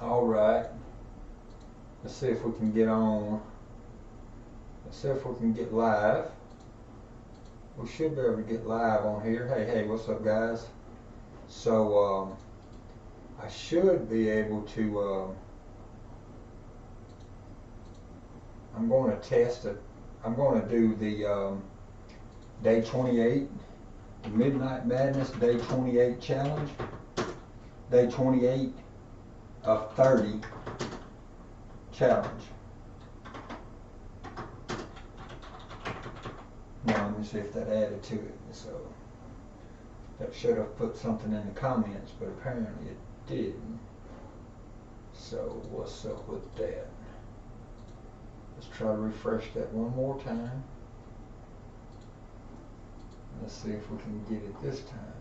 All right. Let's see if we can get on. Let's see if we can get live. We should be able to get live on here. Hey, what's up, guys? So, I should be able to, I'm going to test it. I'm going to do the day 28, the Midnight Madness day 28 challenge. Day 28 of 30 challenge. Now let me see if that added to it. So that should have put something in the comments, but apparently it didn't. So what's up with that? Let's try to refresh that one more time. Let's see if we can get it this time.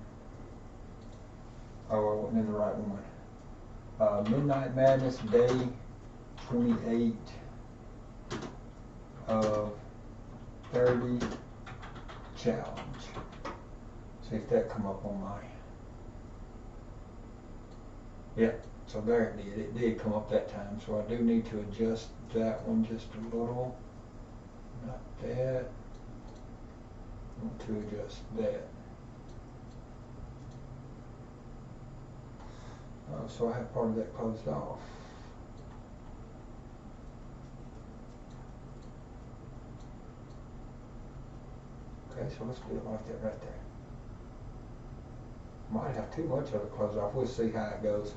Oh, I wasn't in the right one. Midnight Madness day 28 of 30 challenge. See if that come up on my. Yeah, so there it did. It did come up that time. So I do need to adjust that one just a little. Not that. I want to adjust that. So I have part of that closed off. Okay, so let's do it like that right there. Might have too much of it closed off. We'll see how it goes.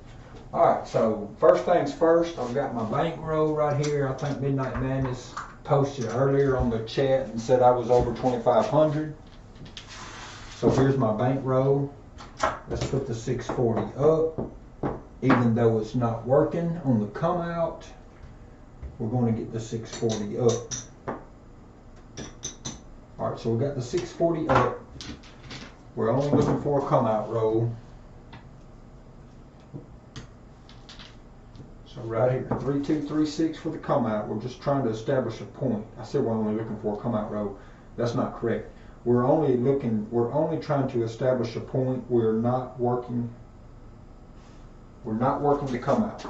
Alright, so first things first, I've got my bankroll right here. I think Midnight Madness posted earlier on the chat and said I was over 2,500. So here's my bankroll. Let's put the 640 up. Even though it's not working on the come out, we're going to get the 640 up. Alright, so we got the 640 up. We're only looking for a come out roll. So right here, 3236 for the come out. We're just trying to establish a point. I said we're only looking for a come out roll. That's not correct. We're only trying to establish a point. We're not working to come out.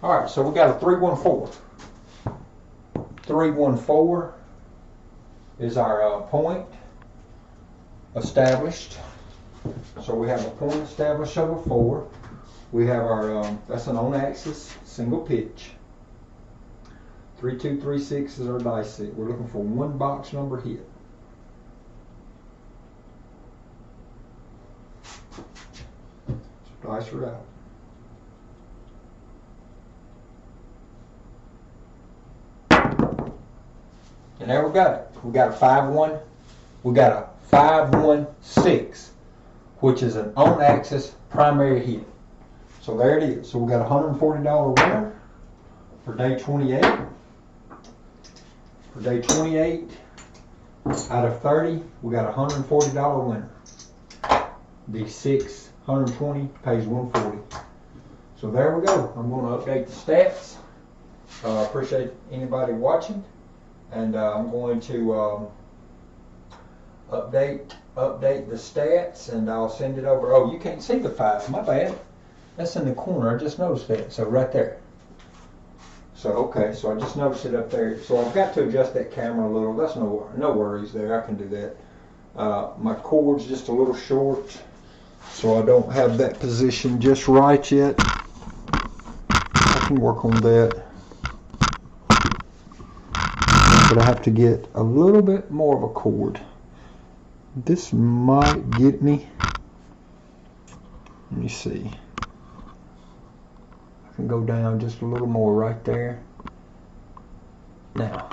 All right, so we got a 314. 314 is our point established. So we have a point established over 4. We have our, that's an on-axis single pitch. 3236 is our dice set. We're looking for one box number hit. So dice are out. And there we got it. We got a 5-1. We got a 5-1-6, which is an on-axis primary hit. So there it is. So we got a $140 winner for day 28. For day 28 out of 30, we got a $140 winner. The 620 pays 140. So there we go. I'm going to update the stats. Appreciate anybody watching. And I'm going to update the stats, and I'll send it over. Oh, you can't see the 5. My bad. That's in the corner. I just noticed that. So right there. So okay. So I just noticed it up there. So I've got to adjust that camera a little. That's no worries there. I can do that. My cord's just a little short, so I don't have that position just right yet. I can work on that. But I have to get a little bit more of a cord. This might get me. Let me see. I can go down just a little more right there. Now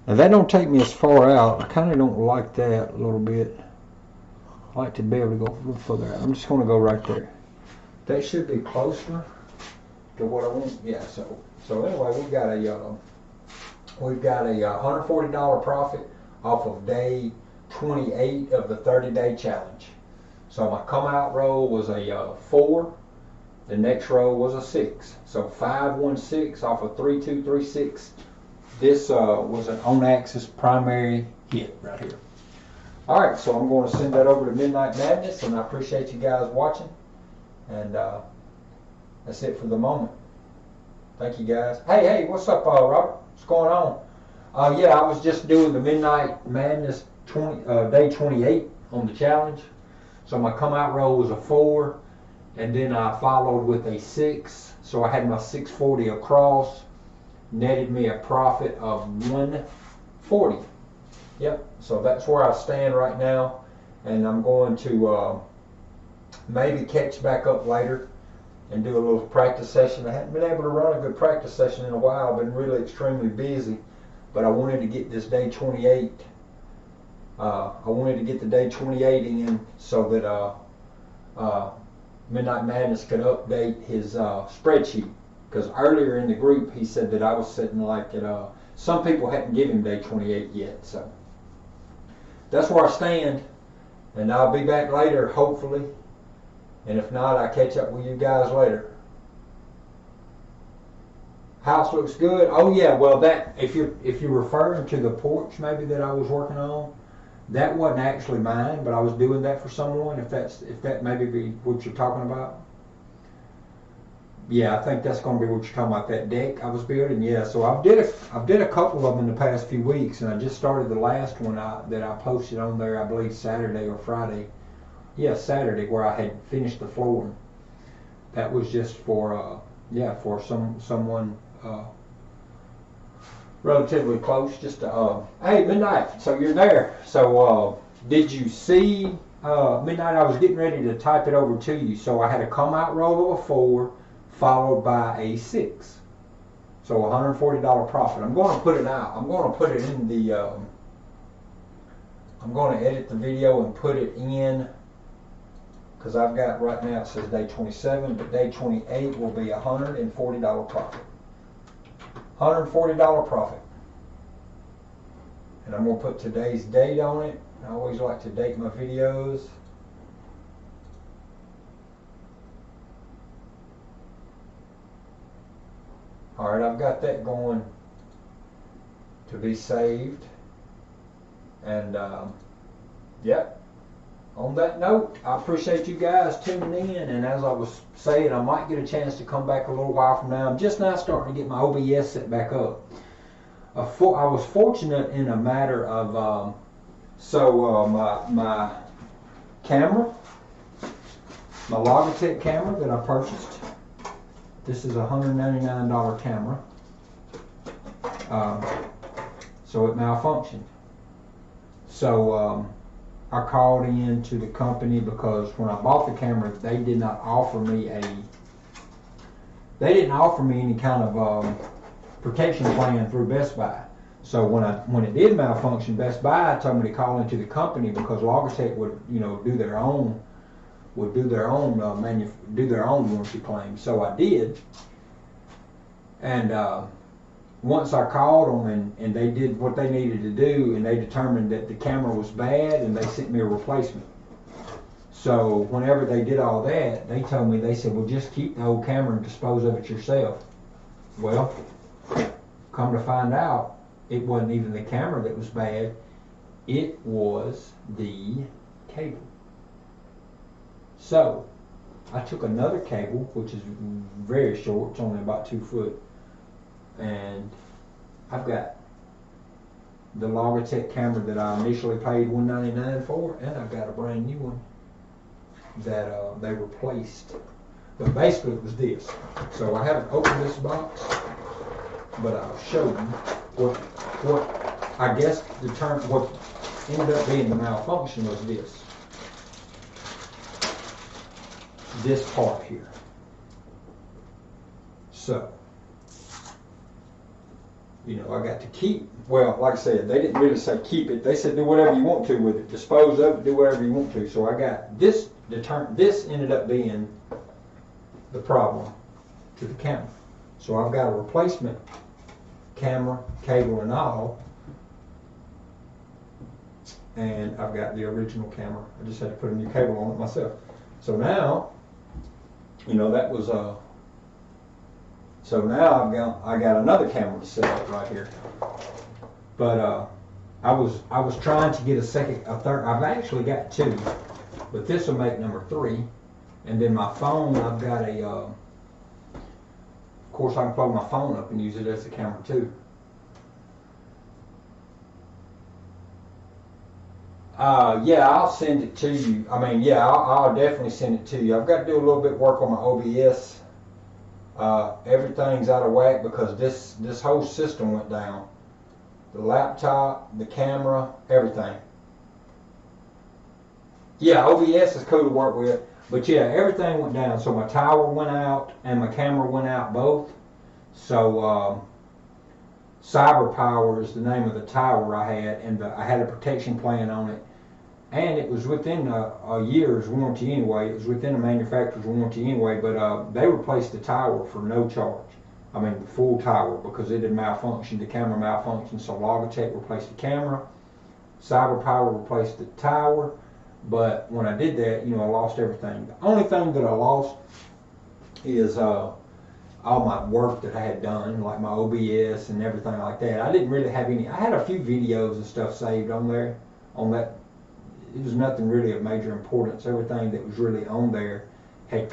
that don't take me as far out. I kind of don't like that a little bit. I like to be able to go a little further out. I'm just going to go right there. That should be closer to what I want. Yeah. So anyway, we've got a $140 profit off of day 28 of the 30-day challenge. So my come out roll was a 4. The next roll was a 6. So 516 off of 3236. This was an on-axis primary hit right here. All right, so I'm going to send that over to Midnight Madness, and I appreciate you guys watching. And that's it for the moment. Thank you guys. Hey, what's up, Robert? What's going on? Yeah, I was just doing the Midnight Madness day 28 on the challenge. So my come out roll was a 4, and then I followed with a 6. So I had my 640 across, netted me a profit of 140. Yep. So that's where I stand right now, and I'm going to maybe catch back up later and do a little practice session. I haven't been able to run a good practice session in a while. I've been really extremely busy, but I wanted to get this day 28. I wanted to get the day 28 in so that Midnight Madness could update his spreadsheet. Because earlier in the group he said that I was sitting like at some people hadn't given him day 28 yet. So that's where I stand, and I'll be back later hopefully. And if not, I'll catch up with you guys later. House looks good. Oh yeah, well that if you're referring to the porch maybe that I was working on, that wasn't actually mine, but I was doing that for someone. If that maybe be what you're talking about. Yeah, I think that's going to be what you're talking about. That deck I was building. Yeah, so I've did a couple of them in the past few weeks, and I just started the last one that I posted on there. I believe Saturday or Friday. Yeah, Saturday, where I had finished the floor. That was just for for someone relatively close. Just hey, Midnight. So you're there. So did you see Midnight? I was getting ready to type it over to you. So I had a come out roll of a 4, followed by a 6. So $140 profit. I'm going to put it out. I'm going to put it in the. I'm going to edit the video and put it in. Because I've got right now it says day 27, but day 28 will be $140 profit. $140 profit. And I'm going to put today's date on it. I always like to date my videos. Alright, I've got that going to be saved. And yep. On that note, I appreciate you guys tuning in, and as I was saying, I might get a chance to come back a little while from now. I'm just now starting to get my OBS set back up. I was fortunate in a matter of, my camera, my Logitech camera that I purchased. This is a $199 camera. So it malfunctioned. So I called in to the company because when I bought the camera, they didn't offer me any kind of protection plan through Best Buy. So when it did malfunction, Best Buy told me to call into the company because Logitech would do their own warranty claim. So I did, and once I called them and they did what they needed to do, and they determined that the camera was bad, and they sent me a replacement. So whenever they did all that, they said, well, just keep the old camera and dispose of it yourself. Well, come to find out, it wasn't even the camera that was bad, it was the cable. So I took another cable, which is very short, it's only about 2 foot, and I've got the Logitech camera that I initially paid $199 for, and I've got a brand new one that they replaced. But basically it was this. So I haven't opened this box, but I'll show you what I guess what ended up being the malfunction was this part here. So I got to keep, well, like I said, they didn't really say keep it. They said do whatever you want to with it. Dispose of it, do whatever you want to. So I got this, this ended up being the problem to the camera. So I've got a replacement camera, cable and all. And I've got the original camera. I just had to put a new cable on it myself. So now, that was so now I got another camera to set up right here. But I was trying to get a third. I've actually got two, but this will make number 3. And then my phone, I've got a. Of course, I can plug my phone up and use it as a camera too. Yeah, I'll send it to you. I mean, yeah, I'll definitely send it to you. I've got to do a little bit of work on my OBS. Everything's out of whack because this whole system went down. The laptop, the camera, everything. Yeah, OBS is cool to work with, but yeah, everything went down. So my tower went out and my camera went out both. So Cyber Power is the name of the tower I had, and I had a protection plan on it, and it was within a year's warranty anyway. It was within a manufacturer's warranty anyway, but they replaced the tower for no charge. I mean, the full tower, because it had malfunctioned, the camera malfunctioned, so Logitech replaced the camera, Cyber Power replaced the tower, but when I did that, I lost everything. The only thing that I lost is all my work that I had done, like my OBS and everything like that. I didn't really have any. I had a few videos and stuff saved on there. On that, it was nothing really of major importance. Everything that was really on there had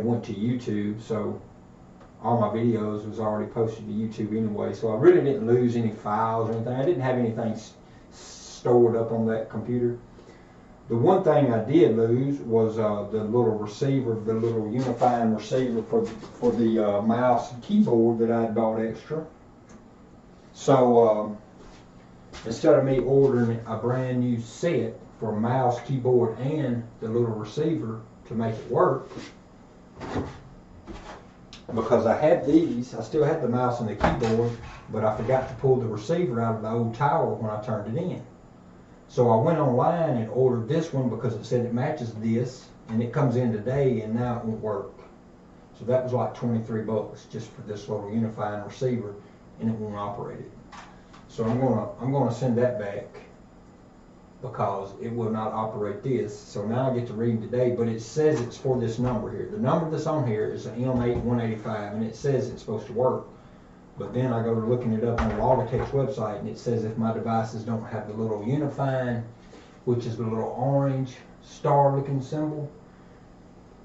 went to YouTube. So all my videos was already posted to YouTube anyway. So I really didn't lose any files or anything. I didn't have anything stored up on that computer. The one thing I did lose was the little receiver, the little unifying receiver for the mouse and keyboard that I had bought extra. So instead of me ordering a brand new set for mouse, keyboard, and the little receiver to make it work, because I had these, I still had the mouse and the keyboard, but I forgot to pull the receiver out of the old tower when I turned it in. So I went online and ordered this one because it said it matches this, and it comes in today, and now it won't work. So that was like 23 bucks just for this little unifying receiver, and it won't operate it. So I'm gonna send that back because it will not operate this. So now I get to read today, but it says it's for this number here. The number that's on here is an M8185, and it says it's supposed to work. But then I go to looking it up on Logitech's website, and it says if my devices don't have the little unifying, which is the little orange star-looking symbol,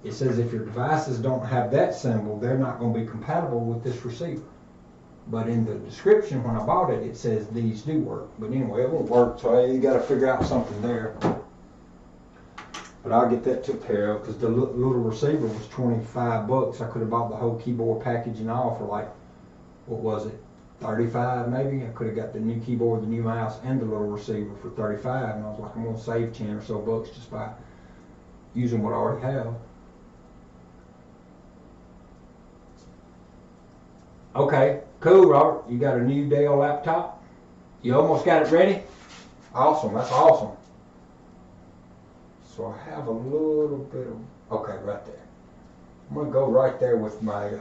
it says if your devices don't have that symbol, they're not going to be compatible with this receiver. But in the description when I bought it, it says these do work. But anyway, it won't work, so you got to figure out something there. But I'll get that took care of because the little receiver was 25 bucks. I could have bought the whole keyboard package and all for like, what was it, 35 maybe? I could have got the new keyboard, the new mouse, and the little receiver for 35, and I was like, I'm going to save 10 or so bucks just by using what I already have. Okay, cool, Robert. You got a new Dell laptop? You almost got it ready? Awesome, that's awesome. So I have a little bit of, okay, right there. I'm going to go right there with my,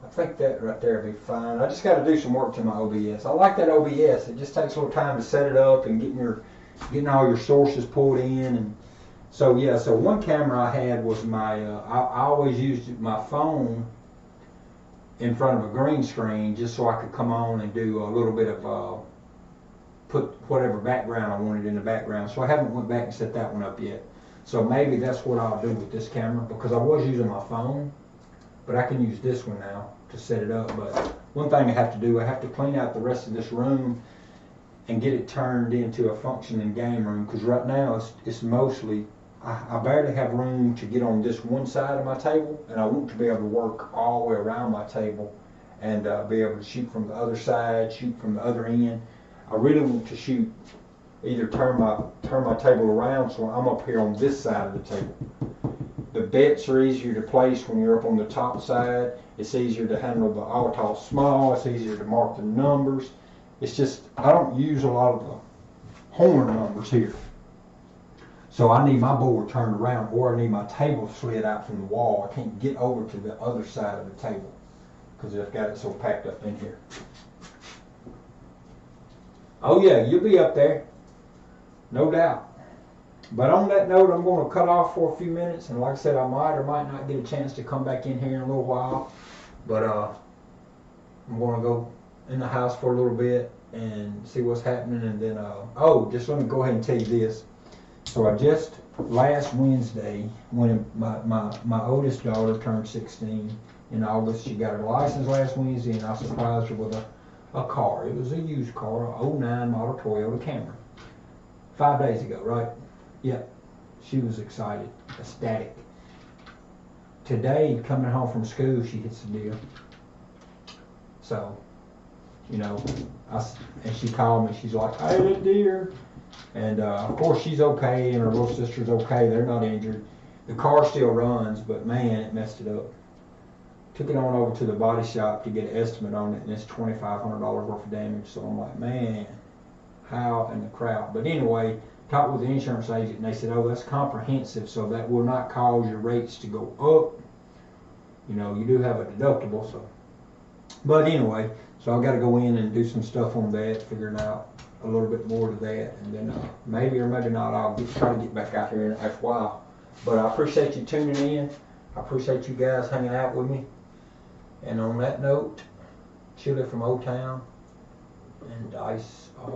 I think that right there will be fine. I just got to do some work to my OBS. I like that OBS. It just takes a little time to set it up and getting all your sources pulled in. And so yeah, so one camera I had was my, I always used my phone in front of a green screen just so I could come on and do a little bit of, put whatever background I wanted in the background. So I haven't went back and set that one up yet. So maybe that's what I'll do with this camera because I was using my phone. But I can use this one now to set it up. But one thing I have to do, I have to clean out the rest of this room and get it turned into a functioning game room. Because right now it's mostly, I barely have room to get on this one side of my table. And I want to be able to work all the way around my table and be able to shoot from the other side, shoot from the other end. I really want to shoot, either turn my table around so I'm up here on this side of the table. The bets are easier to place when you're up on the top side. It's easier to handle the all tall small. It's easier to mark the numbers. It's just, I don't use a lot of the horn numbers here. So I need my board turned around or I need my table slid out from the wall. I can't get over to the other side of the table because I've got it so packed up in here. Oh yeah, you'll be up there. No doubt. But on that note, I'm going to cut off for a few minutes, and like I said, I might or might not get a chance to come back in here in a little while. But I'm going to go in the house for a little bit, and see what's happening. And then, oh, just let me go ahead and tell you this. So I just, last Wednesday, when my oldest daughter turned 16 in August, she got her license last Wednesday, and I surprised her with a car. It was a used car, a '09 model Toyota Camry. 5 days ago, right? Yep. She was excited, ecstatic. Today, coming home from school, she hits the deal. So, you know, and she called me. She's like, I hit a deer. And of course, she's okay, and her little sister's okay. They're not injured. The car still runs, but man, it messed it up. Took it on over to the body shop to get an estimate on it, and it's $2,500 worth of damage. So I'm like, man, how in the crap? But anyway, talked with the insurance agent, and they said, oh, that's comprehensive, so that will not cause your rates to go up. You know, you do have a deductible, so. But anyway, so I got to go in and do some stuff on that, figuring out a little bit more to that, and then maybe or maybe not, I'll try to get back out here in a while. But I appreciate you tuning in. I appreciate you guys hanging out with me. And on that note, Chili from O-Town and Dice.